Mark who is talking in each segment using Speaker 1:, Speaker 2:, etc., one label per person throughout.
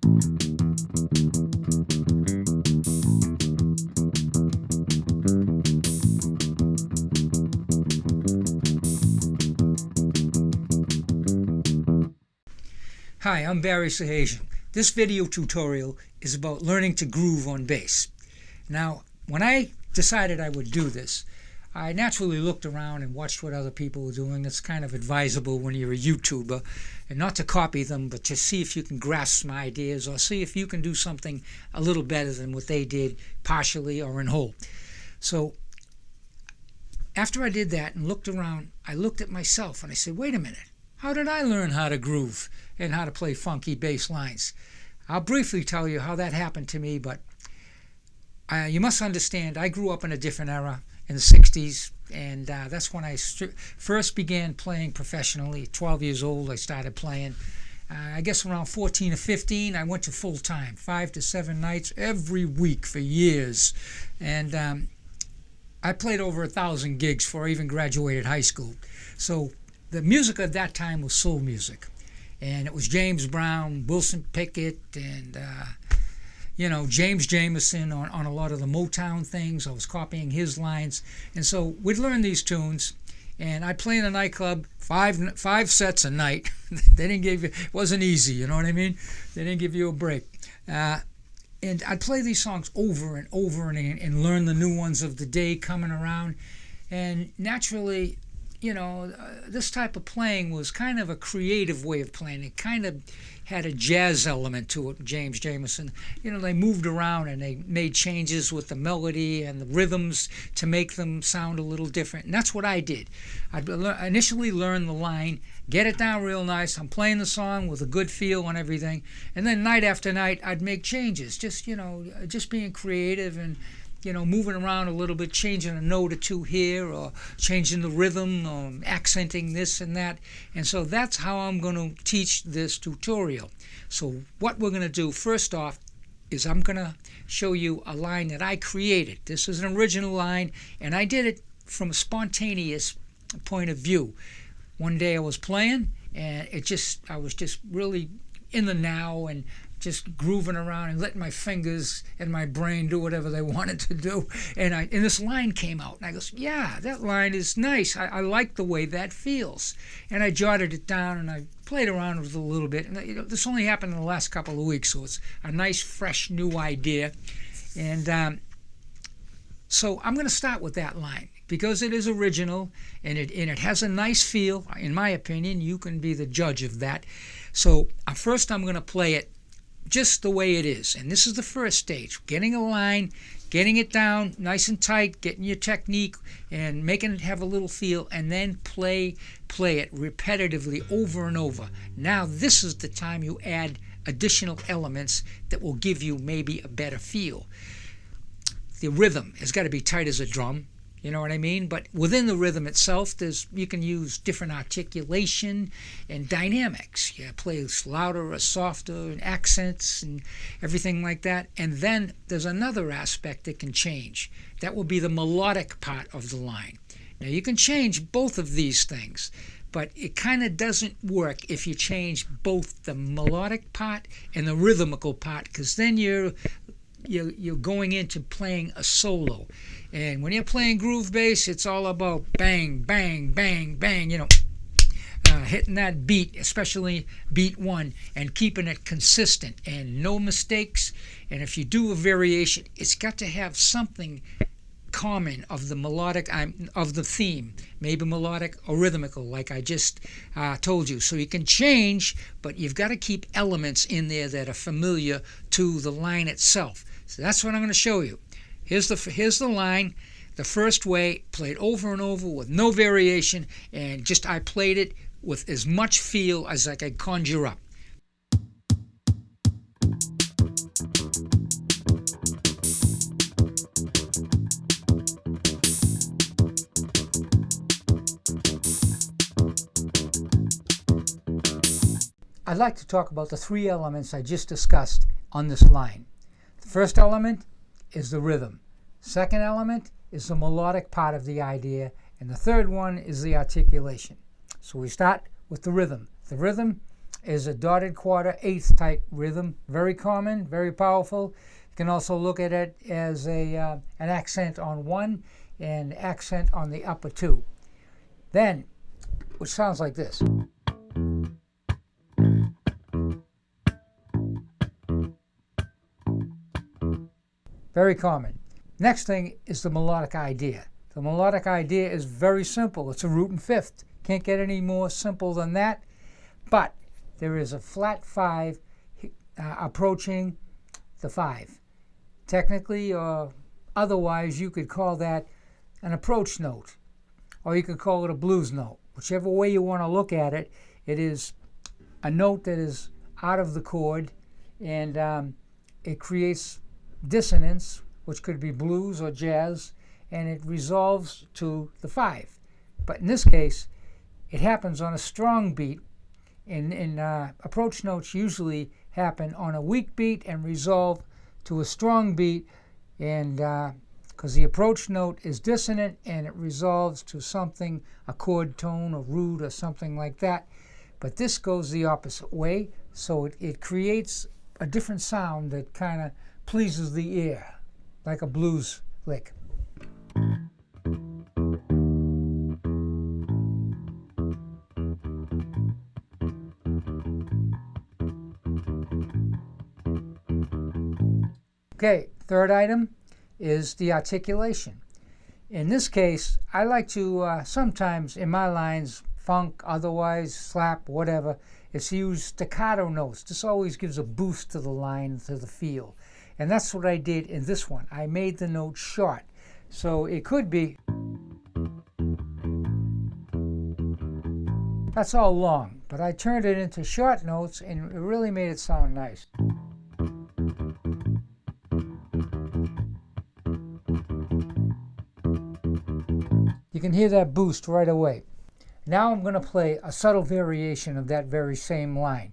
Speaker 1: Hi, I'm Barry Sahasian. This video tutorial is about learning to groove on bass. Now, when I decided I would do this, I naturally looked around and watched what other people were doing. It's kind of advisable when you're a YouTuber, and not to copy them, but to see if you can grasp some ideas or see if you can do something a little better than what they did, partially or in whole. So after I did that and looked around, I looked at myself and I said, wait a minute. How did I learn how to groove and how to play funky bass lines? I'll briefly tell you how that happened to me, but you must understand I grew up in a different era in the 60s, and that's when I first began playing professionally. 12 years old I started playing. I guess around 14 or 15 I went to full-time, 5 to 7 nights every week for years, and I played over 1,000 gigs before I even graduated high school. So the music at that time was soul music, and it was James Brown, Wilson Pickett, and James Jamerson on a lot of the Motown things. I was copying his lines, and so we'd learn these tunes, and I'd play in a nightclub five sets a night. They didn't give you, it wasn't easy, you know what I mean? They didn't give you a break. And I'd play these songs over and over and learn the new ones of the day coming around, and naturally, this type of playing was kind of a creative way of playing. It kind of had a jazz element to it, James Jamerson. They moved around and they made changes with the melody and the rhythms to make them sound a little different. And that's what I did. I'd initially learn the line, get it down real nice. I'm playing the song with a good feel and everything. And then night after night, I'd make changes, just being creative and moving around a little bit, changing a note or two here, or changing the rhythm, or accenting this and that. And so that's how I'm going to teach this tutorial. So what we're going to do first off is I'm going to show you a line that I created. This is an original line, and I did it from a spontaneous point of view. One day I was playing, and I was just really in the now and just grooving around and letting my fingers and my brain do whatever they wanted to do. And this line came out, and I goes, yeah, that line is nice. I like the way that feels. And I jotted it down, and I played around with it a little bit. And this only happened in the last couple of weeks, so it's a nice, fresh, new idea. And so I'm going to start with that line, because it is original, and it has a nice feel. In my opinion, you can be the judge of that. So first I'm going to play it just the way it is. And this is the first stage, getting a line, getting it down nice and tight, getting your technique and making it have a little feel, and then play it repetitively over and over. Now this is the time you add additional elements that will give you maybe a better feel. The rhythm has got to be tight as a drum. You know what I mean? But within the rhythm itself, you can use different articulation and dynamics. You play louder or softer, and accents and everything like that. And then there's another aspect that can change. That will be the melodic part of the line. Now you can change both of these things, but it kind of doesn't work if you change both the melodic part and the rhythmical part, because then you're going into playing a solo. And when you're playing groove bass, it's all about bang, bang, bang, bang, hitting that beat, especially beat one, and keeping it consistent and no mistakes. And if you do a variation, it's got to have something common of the melodic, of the theme, maybe melodic or rhythmical, like I just told you. So you can change, but you've got to keep elements in there that are familiar to the line itself. So that's what I'm going to show you. Here's the line, the first way, played over and over with no variation, and I played it with as much feel as I could conjure up. I'd like to talk about the three elements I just discussed on this line. The first element is the rhythm. Second element is the melodic part of the idea, and the third one is the articulation. So we start with the rhythm. The rhythm is a dotted quarter eighth type rhythm. Very common, very powerful. You can also look at it as an accent on one and accent on the upper two. Then, which sounds like this. Very common. Next thing is the melodic idea. The melodic idea is very simple. It's a root and fifth. Can't get any more simple than that. But there is a flat 5 approaching the 5. Technically or otherwise, you could call that an approach note, or you could call it a blues note. Whichever way you want to look at it, it is a note that is out of the chord, and it creates dissonance, which could be blues or jazz, and it resolves to the 5. But in this case, it happens on a strong beat. Approach notes usually happen on a weak beat and resolve to a strong beat, and because the approach note is dissonant and it resolves to something, a chord tone or root or something like that. But this goes the opposite way, so it creates a different sound that kind of pleases the ear, like a blues lick. Okay, third item is the articulation. In this case, I like to sometimes in my lines, funk, otherwise, slap, whatever, it's use staccato notes. This always gives a boost to the line, to the feel. And that's what I did in this one. I made the note short. So it could be, that's all long, but I turned it into short notes and it really made it sound nice. You can hear that boost right away. Now I'm going to play a subtle variation of that very same line.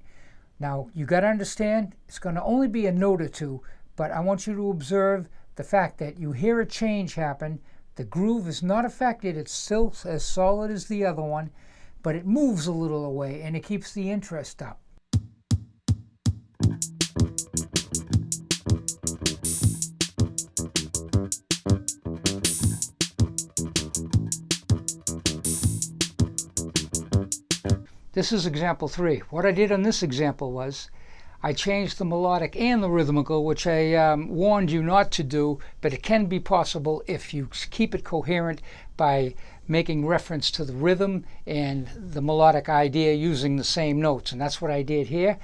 Speaker 1: Now you got to understand, it's going to only be a note or two, but I want you to observe the fact that you hear a change happen. The groove is not affected, it's still as solid as the other one, but it moves a little away and it keeps the interest up. This is example 3. What I did on this example was I changed the melodic and the rhythmical, which I warned you not to do, but it can be possible if you keep it coherent by making reference to the rhythm and the melodic idea using the same notes. And that's what I did here.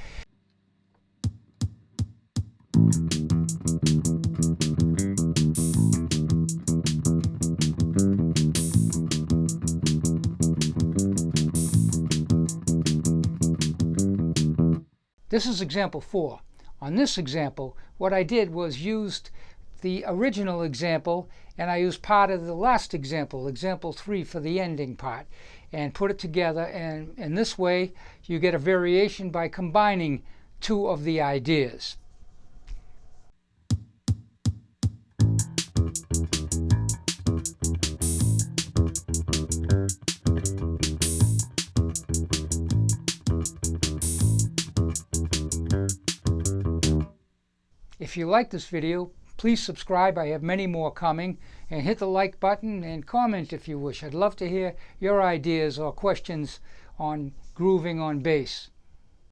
Speaker 1: This is example 4. On this example, what I did was used the original example, and I used part of the last example, example 3, for the ending part, and put it together, and in this way you get a variation by combining two of the ideas. If you like this video, please subscribe. I have many more coming. And hit the like button and comment if you wish. I'd love to hear your ideas or questions on grooving on bass.